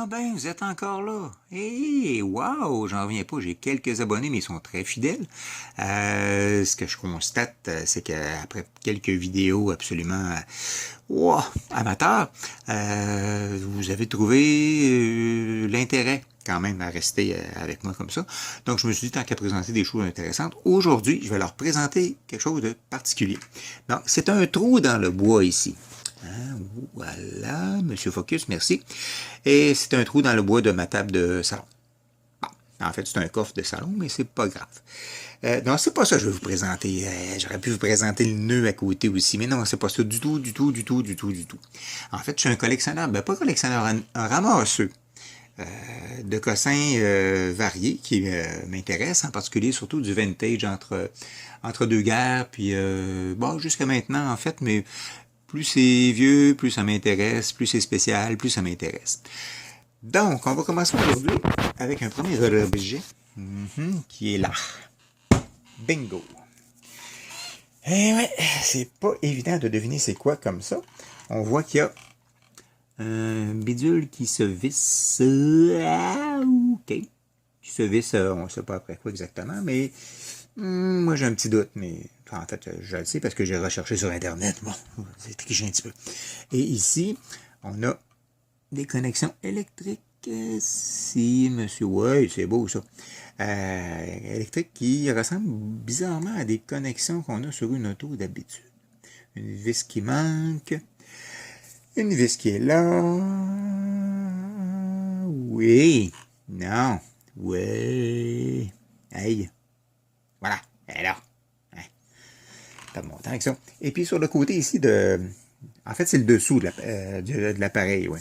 Ah ben, vous êtes encore là. Hé, wow, j'en reviens pas. J'ai quelques abonnés, mais ils sont très fidèles. Ce que je constate, c'est qu'après quelques vidéos absolument wow, amateurs, vous avez trouvé l'intérêt quand même à rester avec moi comme ça. Donc, je me suis dit, tant qu'à présenter des choses intéressantes, aujourd'hui, je vais leur présenter quelque chose de particulier. Donc, c'est un trou dans le bois ici. Hein, voilà, Monsieur Focus, merci. Et c'est un trou dans le bois de ma table de salon. Bon, en fait, c'est un coffre de salon, mais c'est pas grave. Non, c'est pas ça que je vais vous présenter. J'aurais pu vous présenter le nœud à côté aussi, mais non, c'est pas ça du tout, du tout, du tout, du tout, du tout. En fait, je suis un collectionneur, ben pas collectionneur, un ramasseux de cossins variés qui m'intéressent, en particulier surtout du vintage entre deux guerres, puis bon, jusqu'à maintenant, en fait, mais plus c'est vieux, plus ça m'intéresse, plus c'est spécial, plus ça m'intéresse. Donc, on va commencer aujourd'hui avec un premier objet qui est là. Bingo! Eh ouais, c'est pas évident de deviner c'est quoi comme ça. On voit qu'il y a un bidule qui se visse. OK. Qui se visse, on ne sait pas après quoi exactement, mais moi j'ai un petit doute, mais en fait, je le sais parce que j'ai recherché sur Internet. Bon, c'est triché un petit peu. Et ici, on a des connexions électriques. Si, monsieur, ouais, c'est beau ça. Électriques qui ressemblent bizarrement à des connexions qu'on a sur une auto d'habitude. Une vis qui manque. Une vis qui est là. Oui. Non. Oui. Aïe. Voilà. Elle est là. Hein. Pas de mon temps avec ça. Et puis sur le côté ici en fait, c'est le dessous de l'appareil, ouais.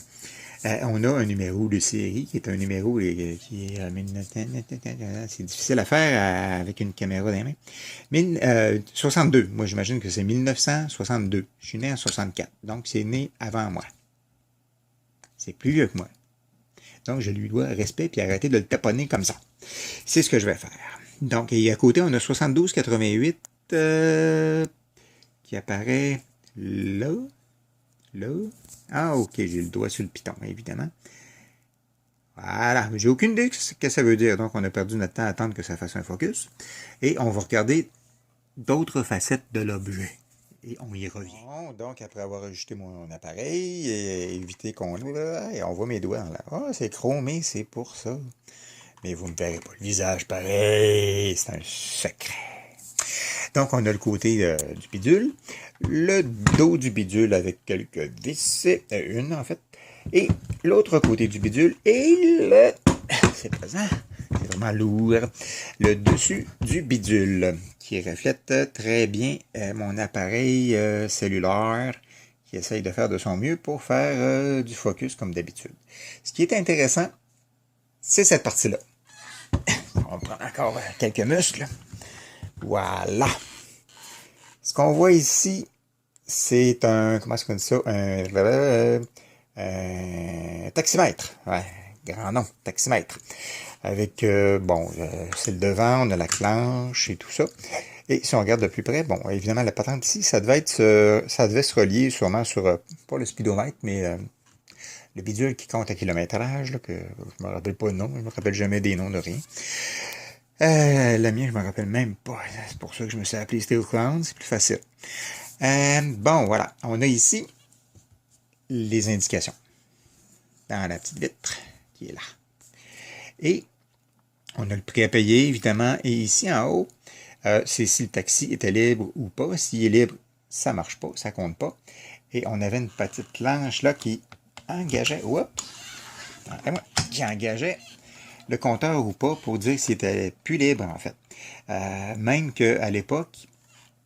On a un numéro de série qui est un numéro qui est... c'est difficile à faire avec une caméra dans les mains. 62. Moi, j'imagine que c'est 1962. Je suis né en 64. Donc, c'est né avant moi. C'est plus vieux que moi. Donc, je lui dois respect puis arrêter de le taponner comme ça. C'est ce que je vais faire. Donc, et à côté, on a 7288 qui apparaît là. Là. Ah, ok, j'ai le doigt sur le piton, évidemment. Voilà, j'ai aucune idée de ce que ça veut dire. Donc, on a perdu notre temps à attendre que ça fasse un focus. Et on va regarder d'autres facettes de l'objet. Et on y revient. Bon, donc, après avoir ajusté mon appareil et évité qu'on... Et on voit mes doigts en là. Ah, c'est chromé, c'est pour ça. Mais vous ne me verrez pas le visage pareil. C'est un secret. Donc, on a le côté du bidule, le dos du bidule avec quelques vis, une en fait, et l'autre côté du bidule, et c'est pesant, c'est vraiment lourd, le dessus du bidule, qui reflète très bien mon appareil cellulaire, qui essaye de faire de son mieux pour faire du focus comme d'habitude. Ce qui est intéressant, c'est cette partie-là. On prend encore quelques muscles. Voilà. Ce qu'on voit ici, c'est un, comment est-ce qu'on dit ça? Un taximètre. Ouais, grand nom, taximètre. Avec, c'est le devant, on a la clenche et tout ça. Et si on regarde de plus près, bon, évidemment, la patente ici, ça devait se relier sûrement sur, pas le speedomètre, mais le bidule qui compte à kilométrage, là, que je me rappelle pas le nom, je me rappelle jamais des noms de rien. La mienne, je me rappelle même pas. C'est pour ça que je me suis appelé Steel Clown, c'est plus facile. Bon, voilà. On a ici les indications dans la petite vitre qui est là. Et on a le prix à payer, évidemment. Et ici, en haut, c'est si le taxi était libre ou pas. S'il est libre, ça marche pas, ça compte pas. Et on avait une petite planche là qui engageait, qui engageait le compteur ou pas pour dire s'il était plus libre, en fait. Même qu'à l'époque,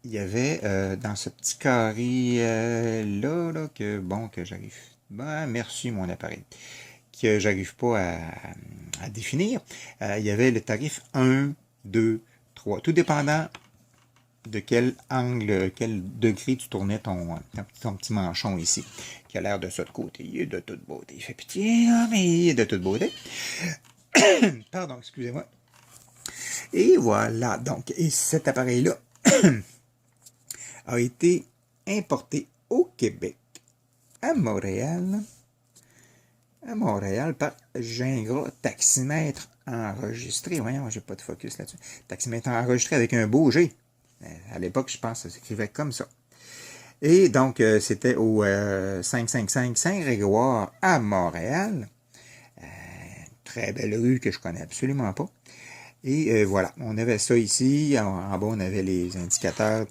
il y avait dans ce petit carré là, que j'arrive... Ben, merci mon appareil. Que j'arrive pas à définir. Il y avait le tarif 1, 2, 3. Tout dépendant de quel angle, quel degré tu tournais ton petit manchon ici, qui a l'air de ça de côté. Il est de toute beauté. Il fait pitié, mais il est de toute beauté. Pardon, excusez-moi. Et voilà, donc, et cet appareil-là a été importé au Québec, à Montréal, à Montréal par Gingras taximètre enregistré. Voyons, j'ai pas de focus là-dessus. Taximètre enregistré avec un beau G. À l'époque, je pense que ça s'écrivait comme ça. Et donc, c'était au 555 Saint-Grégoire à Montréal. Très belle rue que je connais absolument pas. Et voilà, on avait ça ici. En bas, on avait les indicateurs.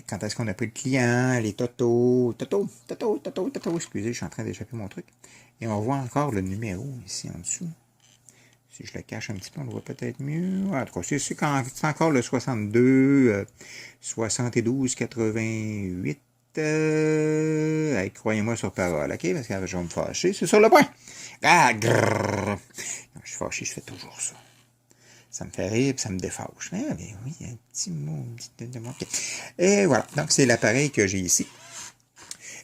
Quand est-ce qu'on a pris le client, les totos, excusez, je suis en train d'échapper mon truc. Et on voit encore le numéro ici en dessous. Si je le cache un petit peu, on le voit peut-être mieux. En tout cas, c'est encore le 62, 72, 88. Croyez-moi sur parole, ok? Parce que je vais me fâcher. C'est sur le point. Ah, grrr. Quand je suis fâché, je fais toujours ça. Ça me fait rire, puis ça me défâche. Ah, mais oui, un petit mot, okay. Et voilà. Donc, c'est l'appareil que j'ai ici.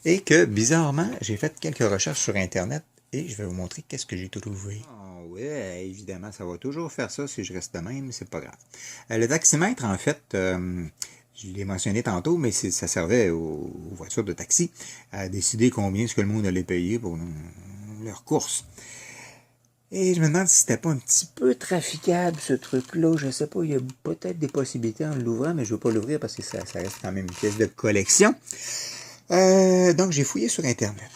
Et que, bizarrement, j'ai fait quelques recherches sur Internet et je vais vous montrer qu'est-ce que j'ai trouvé. Oh, oui, évidemment, ça va toujours faire ça si je reste de même, c'est pas grave. Le taximètre, en fait, je l'ai mentionné tantôt, mais ça servait aux voitures de taxi à décider combien est-ce que le monde allait payer pour leurs courses. Et je me demande si c'était pas un petit peu traficable, ce truc-là. Je sais pas, il y a peut-être des possibilités en l'ouvrant, mais je veux pas l'ouvrir parce que ça reste quand même une pièce de collection. Donc, j'ai fouillé sur Internet.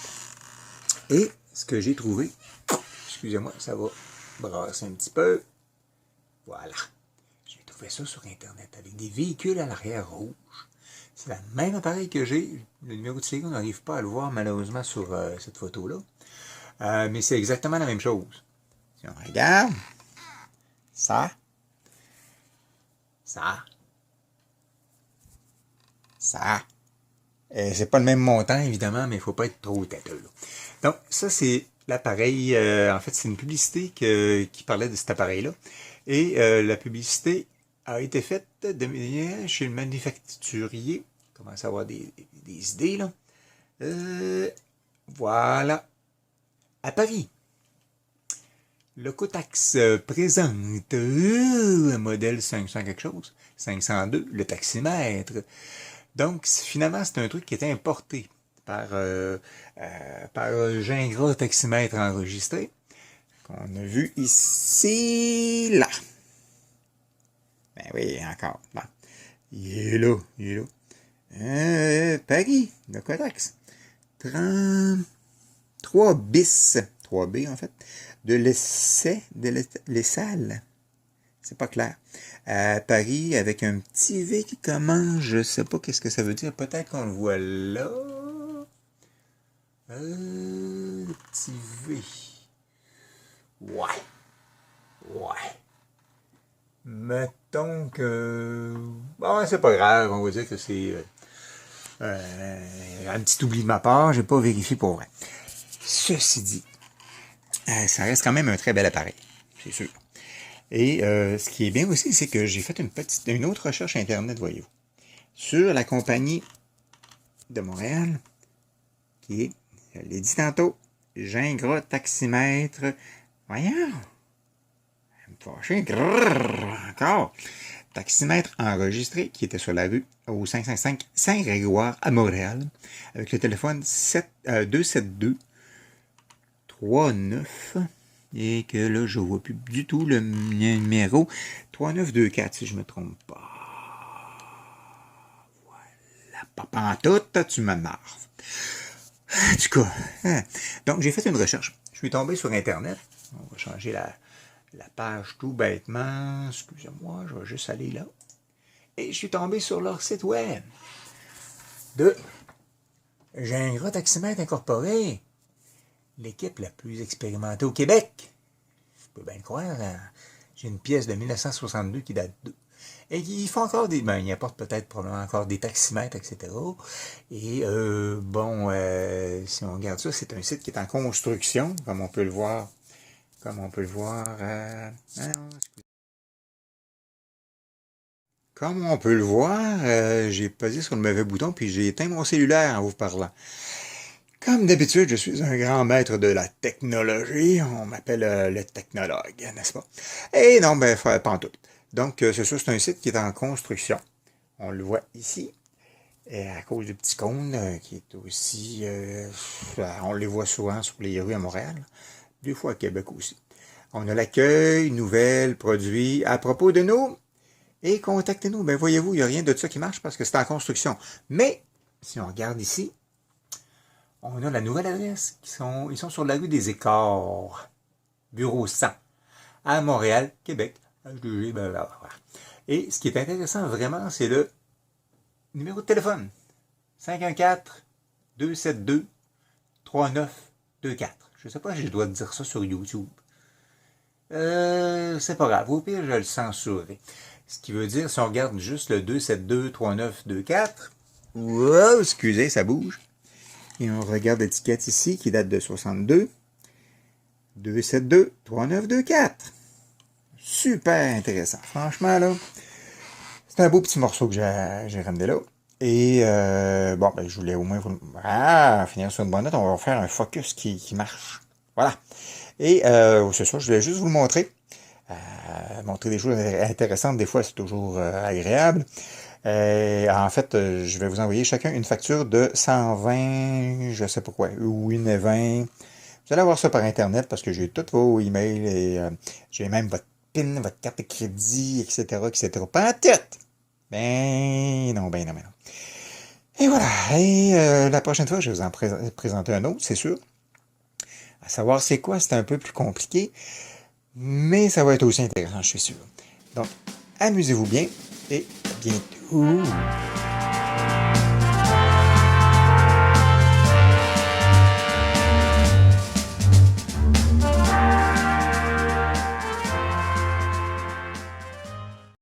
Et ce que j'ai trouvé, excusez-moi, ça va brasser un petit peu. Voilà. J'ai trouvé ça sur Internet avec des véhicules à l'arrière rouge. C'est le même appareil que j'ai. Le numéro de série, on n'arrive pas à le voir malheureusement sur cette photo-là. Mais c'est exactement la même chose. Si on regarde, ça, c'est pas le même montant, évidemment, mais il ne faut pas être trop têteux. Donc, ça, c'est l'appareil. En fait, c'est une publicité qui parlait de cet appareil-là. Et la publicité a été faite chez le manufacturier. On commence à avoir des idées, là. Voilà. À Paris. Le Cotax présente le modèle 500 quelque chose, 502, le taximètre. Donc, finalement, c'est un truc qui était importé par Gingras taximètre enregistré, qu'on a vu ici, là. Ben oui, encore. Bon. Il est là. Paris, le Cotax. 33 bis, 3B en fait, de l'Essal. C'est pas clair. À Paris, avec un petit V qui commence, je sais pas qu'est-ce que ça veut dire. Peut-être qu'on le voit là. Le petit V. Ouais. Mettons que... Bon, c'est pas grave, on va dire que c'est un petit oubli de ma part, j'ai pas vérifié pour vrai. Ceci dit, ça reste quand même un très bel appareil, c'est sûr. Et ce qui est bien aussi, c'est que j'ai fait une autre recherche Internet, voyez-vous, sur la compagnie de Montréal, qui est, je l'ai dit tantôt, Gingras taximètre. Voyons, me fâcher, encore. Taximètre enregistré, qui était sur la rue au 555 Saint-Grégoire à Montréal, avec le téléphone 272 39, et que là, je ne vois plus du tout le numéro 3924, si je ne me trompe pas. Voilà, pas pantoute, tu m'énerves. En tout cas, donc j'ai fait une recherche. Je suis tombé sur Internet. On va changer la page tout bêtement. Excusez-moi, je vais juste aller là. Et je suis tombé sur leur site web de Gingras Taximètre Incorporé. L'équipe la plus expérimentée au Québec. Je peux bien le croire. J'ai une pièce de 1962 qui date d'eux. Et ils font encore des... Ben, ils apportent peut-être probablement encore des taximètres, etc. Et si on regarde ça, c'est un site qui est en construction, comme on peut le voir. Comme on peut le voir... Comme on peut le voir, j'ai pesé sur le mauvais bouton puis j'ai éteint mon cellulaire en vous parlant. Comme d'habitude, je suis un grand maître de la technologie. On m'appelle le technologue, n'est-ce pas? Et non, pas en tout. Donc, c'est sûr, c'est un site qui est en construction. On le voit ici. Et à cause du petit cône, qui est aussi... on les voit souvent sur les rues à Montréal, des fois à Québec aussi. On a l'accueil, nouvelles, produits. À propos de nous, et contactez-nous. Ben voyez-vous, il n'y a rien de ça qui marche parce que c'est en construction. Mais, si on regarde ici, on a la nouvelle adresse. Ils sont sur la rue des Écarts, bureau 100, à Montréal, Québec. Et ce qui est intéressant vraiment, c'est le numéro de téléphone. 514-272-3924. Je ne sais pas si je dois dire ça sur YouTube. C'est pas grave. Au pire, je le censurerai. Ce qui veut dire, si on regarde juste le 272-3924, wow, excusez, ça bouge. Et on regarde l'étiquette ici, qui date de 62. 272-3924. Super intéressant. Franchement, là, c'est un beau petit morceau que j'ai ramené là. Et bon, ben, je voulais au moins finir sur une bonne note. On va faire un focus qui marche. Voilà. Et c'est ça, je voulais juste vous le montrer. Montrer des choses intéressantes, des fois, c'est toujours agréable. En fait, je vais vous envoyer chacun une facture de 120, je sais pas quoi, ou une 20. Vous allez avoir ça par Internet parce que j'ai tous vos emails et j'ai même votre PIN, votre carte de crédit, etc., etc. Pas en tête! Ben non. Et voilà. Et la prochaine fois, je vais vous en présenter un autre, c'est sûr. À savoir c'est quoi, c'est un peu plus compliqué. Mais ça va être aussi intéressant, je suis sûr. Donc, amusez-vous bien et à bientôt.